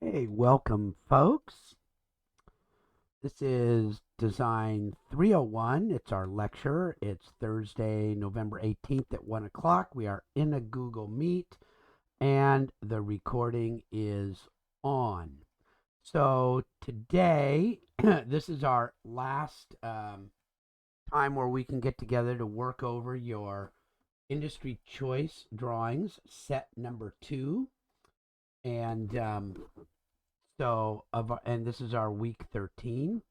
Hey, welcome, folks. This is Design 301. It's our lecture. It's Thursday, November 18th at 1 o'clock. We are in a Google Meet, and the recording is on. So today, this is our last time where we can get together to work over your industry choice drawings, set number 2. And and this is our week 13.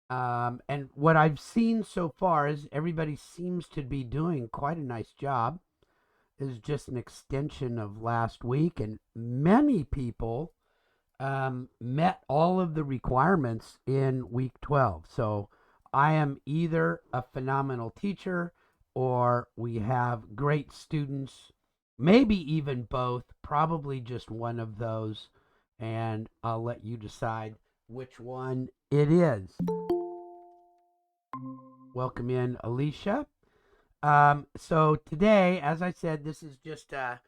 And what I've seen so far is everybody seems to be doing quite a nice job. Is just an extension of last week, and many people met all of the requirements in week 12. So I am either a phenomenal teacher or we have great students, maybe even both, probably just one of those, and I'll let you decide which one it is. Welcome in, Alicia. So today, as I said, this is just a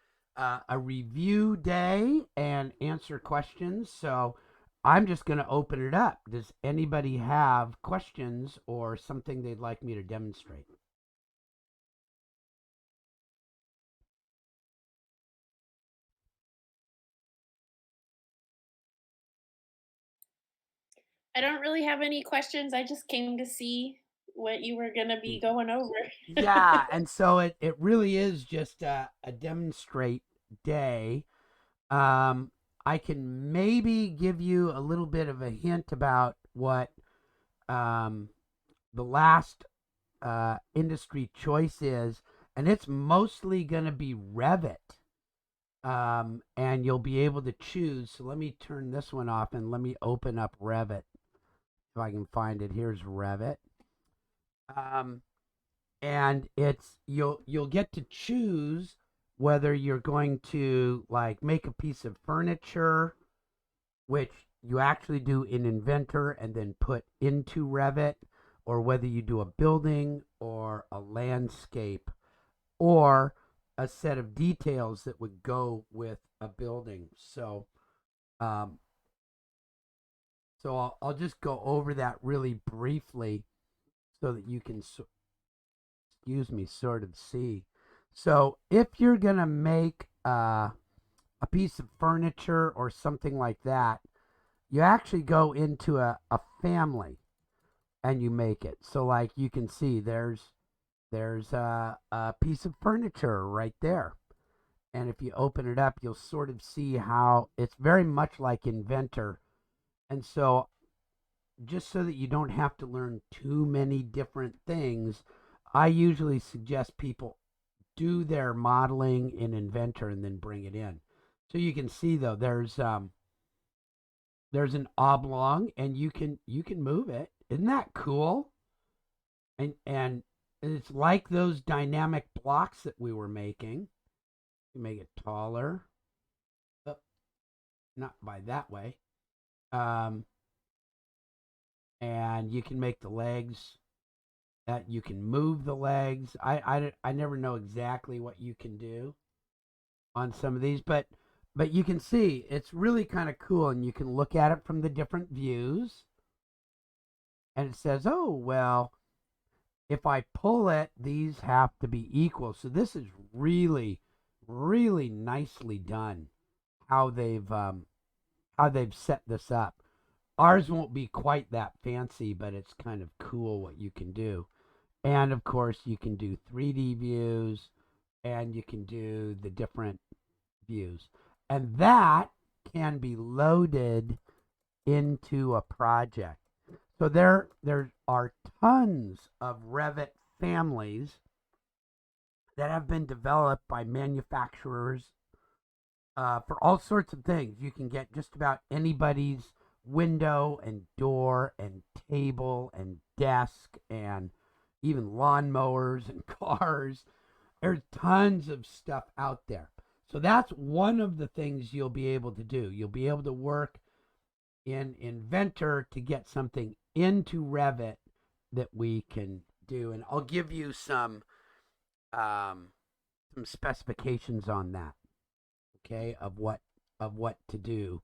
review day and answer questions. So I'm just going to open it up. Does anybody have questions or something they'd like me to demonstrate? I don't really have any questions. I just came to see what you were gonna be going over. Yeah, and so it really is just a demonstrate day. Um, I can maybe give you a little bit of a hint about what um, the last industry choice is, and it's mostly going to be Revit. And you'll be able to choose. So let me turn this one off and let me open up Revit if I can find it. Here's Revit. Um, and it's you'll get to choose whether you're going to like make a piece of furniture, which you actually do in Inventor and then put into Revit, or whether you do a building or a landscape or a set of details that would go with a building. Um, so I'll just go over that really briefly so that you can, excuse me, sort of see. So if you're going to make a piece of furniture or something like that, you actually go into a family and you make it. So like you can see there's a piece of furniture right there. And if you open it up, you'll sort of see how it's very much like Inventor. And so just so that you don't have to learn too many different things, I usually suggest people do their modeling in Inventor and then bring it in. So you can see though there's an oblong and you can move it. Isn't that cool? And it's like those dynamic blocks that we were making. You make it taller. Oh, not by that way. Um, and you can make the legs that you can move the legs. I never know exactly what you can do on some of these, but you can see it's really kind of cool, and you can look at it from the different views, and it says, oh well, if I pull it, these have to be equal. So this is really, really nicely done. How they've set this up. Ours won't be quite that fancy, but it's kind of cool what you can do. And of course, you can do 3D views and you can do the different views. And that can be loaded into a project. So there are tons of Revit families that have been developed by manufacturers for all sorts of things. You can get just about anybody's window and door and table and desk and even lawnmowers and cars. There's tons of stuff out there. So that's one of the things you'll be able to do. You'll be able to work in Inventor to get something into Revit that we can do. And I'll give you um, some specifications on that, okay, of what of what to do.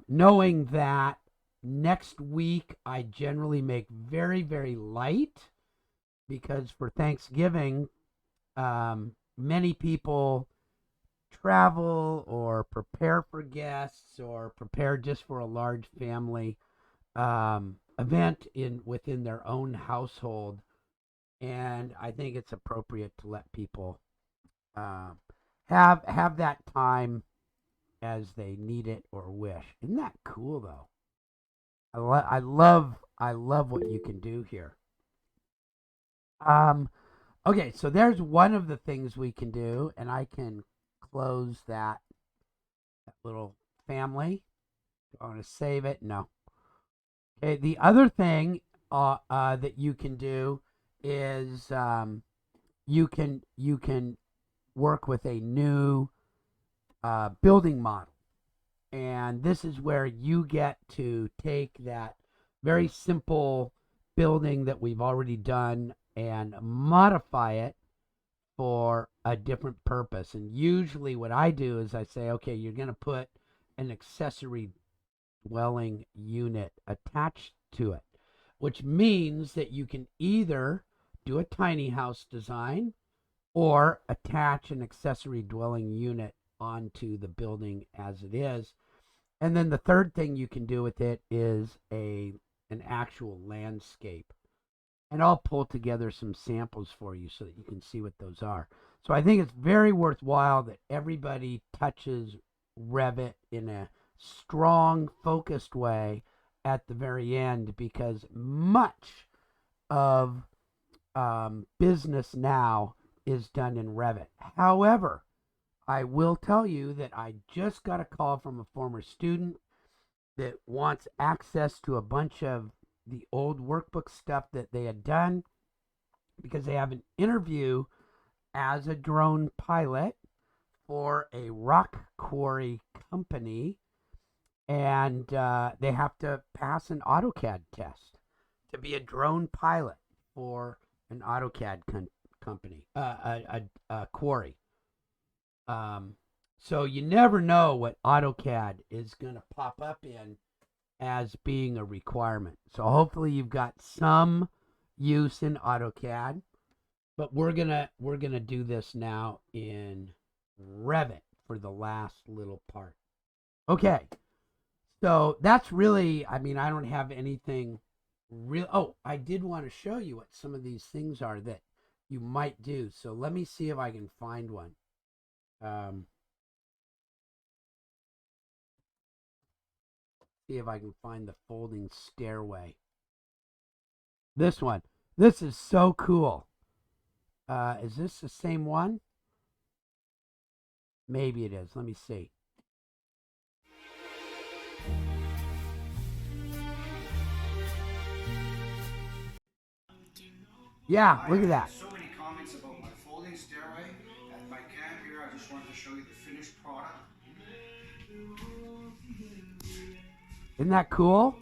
Knowing that next week I generally make very, very light because for Thanksgiving, many people travel or prepare for guests or prepare just for a large family event in within their own household, and I think it's appropriate to let people uh, have that time as they need it or wish. Isn't that cool though? I love what you can do here. Um, okay, so there's one of the things we can do, and I can close that little family. Do I want to save it? No. Okay, the other thing that you can do is you can work with a new building model. And this is where you get to take that very simple building that we've already done and modify it for a different purpose. And usually, what I do is I say, okay, you're going to put an accessory dwelling unit attached to it, which means that you can either do a tiny house design or attach an accessory dwelling unit onto the building as it is. And then the third thing you can do with it is an actual landscape. And I'll pull together some samples for you so that you can see what those are. So I think it's very worthwhile that everybody touches Revit in a strong, focused way at the very end, because much of business now is done in Revit. However, I will tell you that I just got a call from a former student that wants access to a bunch of the old workbook stuff that they had done because they have an interview as a drone pilot for a rock quarry company, and they have to pass an AutoCAD test to be a drone pilot for an AutoCAD company, a quarry. So you never know what AutoCAD is going to pop up in as being a requirement. So hopefully you've got some use in AutoCAD, but we're gonna do this now in Revit for the last little part. Okay, so that's really, I mean, I don't have anything real. Oh, I did want to show you what some of these things are that you might do. So let me see if I can find one. See if I can find the folding stairway. This one. This is so cool. Is this the same one? Maybe it is. Let me see. Yeah, look at that. So many comments about my folding stairway at my camp here. I just wanted to show you the finished product. Isn't that cool?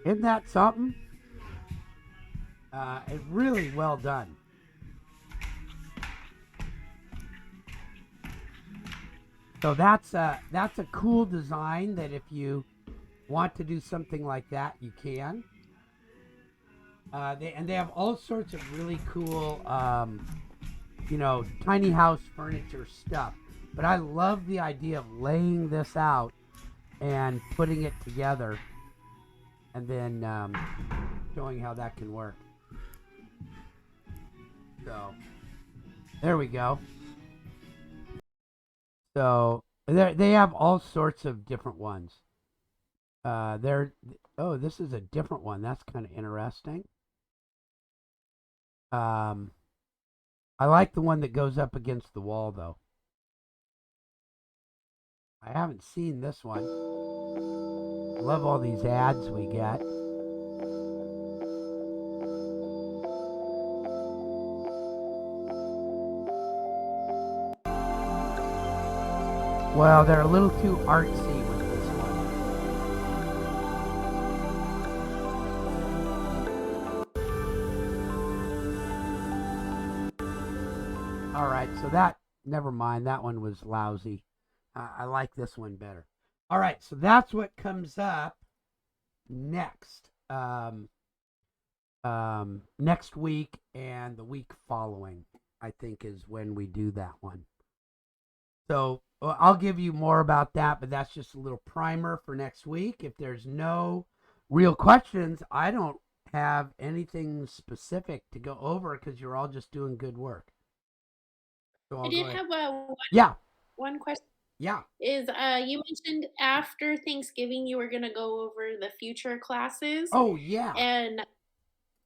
Isn't that something? It's really well done. So that's a cool design that if you want to do something like that, you can. They have all sorts of really cool, tiny house furniture stuff. But I love the idea of laying this out and putting it together, and then showing how that can work. So there we go. So they have all sorts of different ones. This is a different one. That's kind of interesting. I like the one that goes up against the wall, though. I haven't seen this one. I love all these ads we get. Well, they're a little too artsy with this one. All right, so that, never mind, that one was lousy. I like this one better. All right, so that's what comes up next. Next week and the week following, I think, is when we do that one. So I'll give you more about that, but that's just a little primer for next week. If there's no real questions, I don't have anything specific to go over because you're all just doing good work. So I I'll go did ahead. have Yeah, one question. yeah. Is you mentioned after Thanksgiving you were gonna go over the future classes, Oh, yeah. and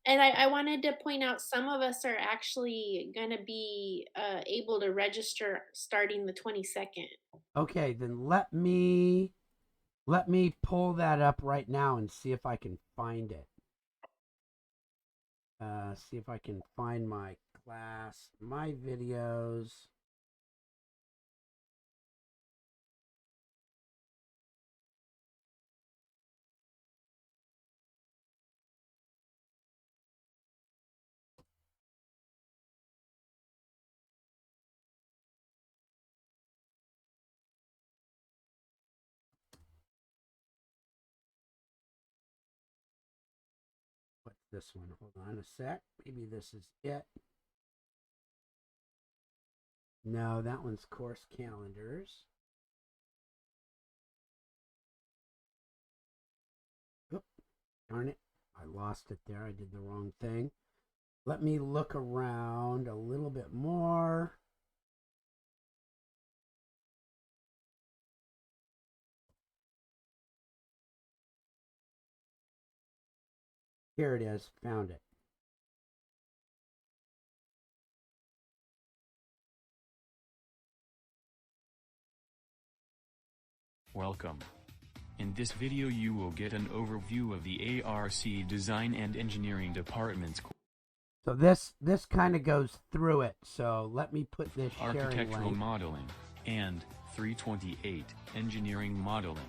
I wanted to point out some of us are actually gonna be able to register starting the 22nd. Okay, then let me pull that up right now and see if I can find it. See if I can find my class, my videos. What's this one? Hold on a sec. Maybe this is it. No, that one's course calendars. Oop, darn it. I lost it there. I did the wrong thing. Let me look around a little bit more. Here it is. Found it. Welcome. In this video you will get an overview of the ARC Design and Engineering Department's So this kind of goes through it. So let me put this sharing Architectural link. Modeling and 328 Engineering Modeling.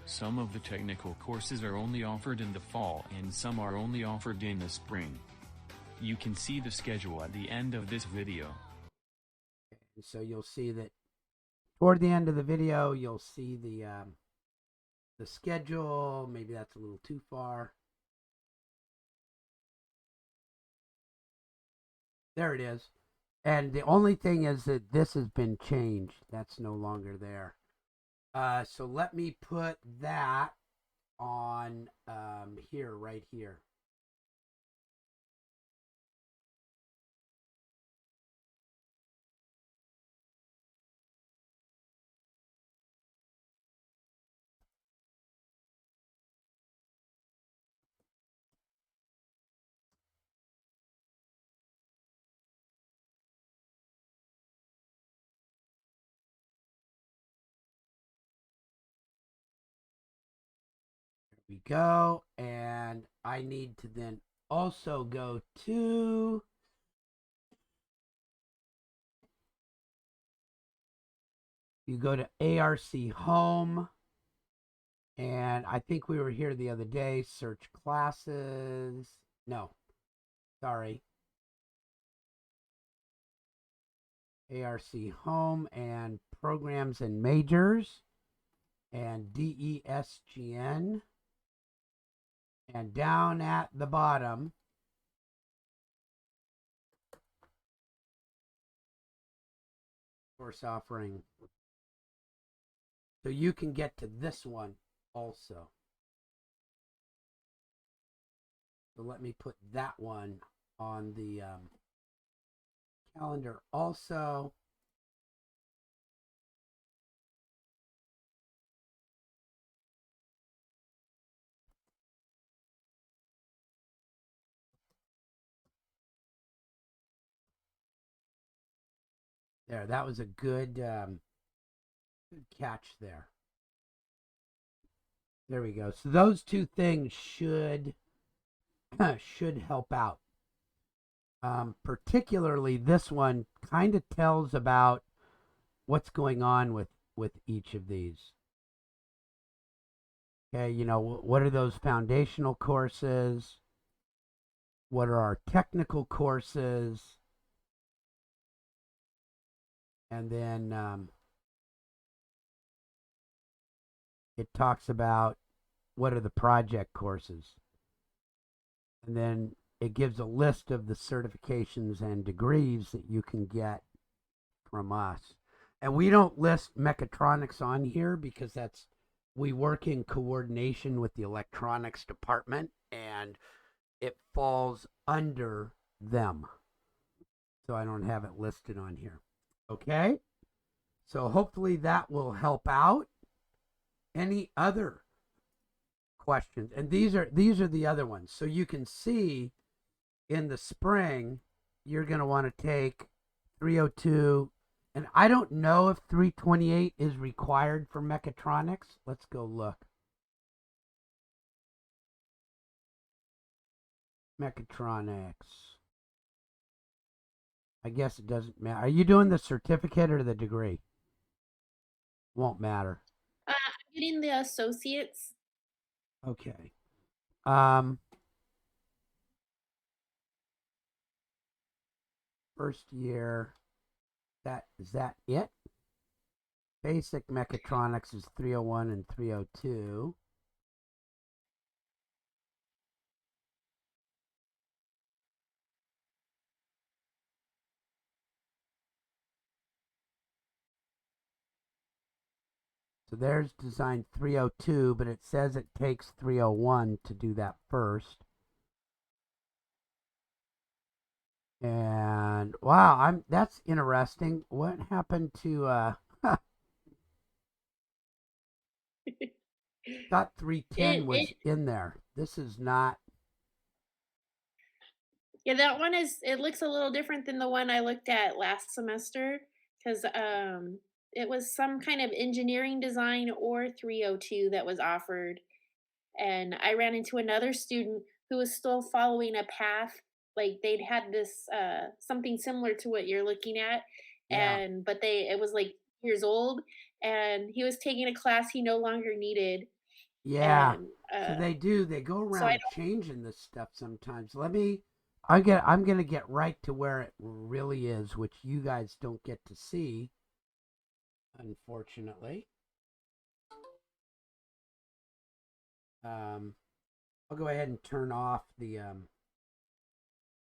Some of the technical courses are only offered in the fall and some are only offered in the spring. You can see the schedule at the end of this video. So you'll see that toward the end of the video, you'll see the schedule. Maybe that's a little too far. There it is. And the only thing is that this has been changed. That's no longer there. So let me put that on here, right here. There we go. And I need to then also go to you go to ARC Home, and I think we were here the other day. Search classes. No, sorry. ARC Home and Programs and Majors and DESGN. And down at the bottom, course offering. So you can get to this one also. So let me put that one on the calendar also. There, that was a good good catch there. There we go. So those two things should should help out. Particularly this one kind of tells about what's going on with each of these. Okay, you know, what are those foundational courses? What are our technical courses? And then it talks about what are the project courses. And then it gives a list of the certifications and degrees that you can get from us. And we don't list mechatronics on here because we work in coordination with the electronics department and it falls under them. So I don't have it listed on here. Okay? So hopefully that will help out. Any other questions? And these are the other ones. So you can see in the spring you're going to want to take 302, and I don't know if 328 is required for mechatronics. Let's go look. Mechatronics. I guess it doesn't matter. Are you doing the certificate or the degree? Won't matter. I'm getting the associates. Okay. First year. Is that it? Basic mechatronics is 301 and 302. So there's design 302, but it says it takes 301 to do that first. And wow, that's interesting. What happened to thought 310 was It in there. This is not. Yeah, that one it looks a little different than the one I looked at last semester because it was some kind of engineering design or 302 that was offered. And I ran into another student who was still following a path. Like they'd had this something similar to what you're looking at, Yeah. and but it was like years old, and he was taking a class he no longer needed, Yeah. and So they go so I around don't. changing this stuff sometimes. I'm gonna get right to where it really is, which you guys don't get to see, unfortunately. Um, I'll go ahead and turn off the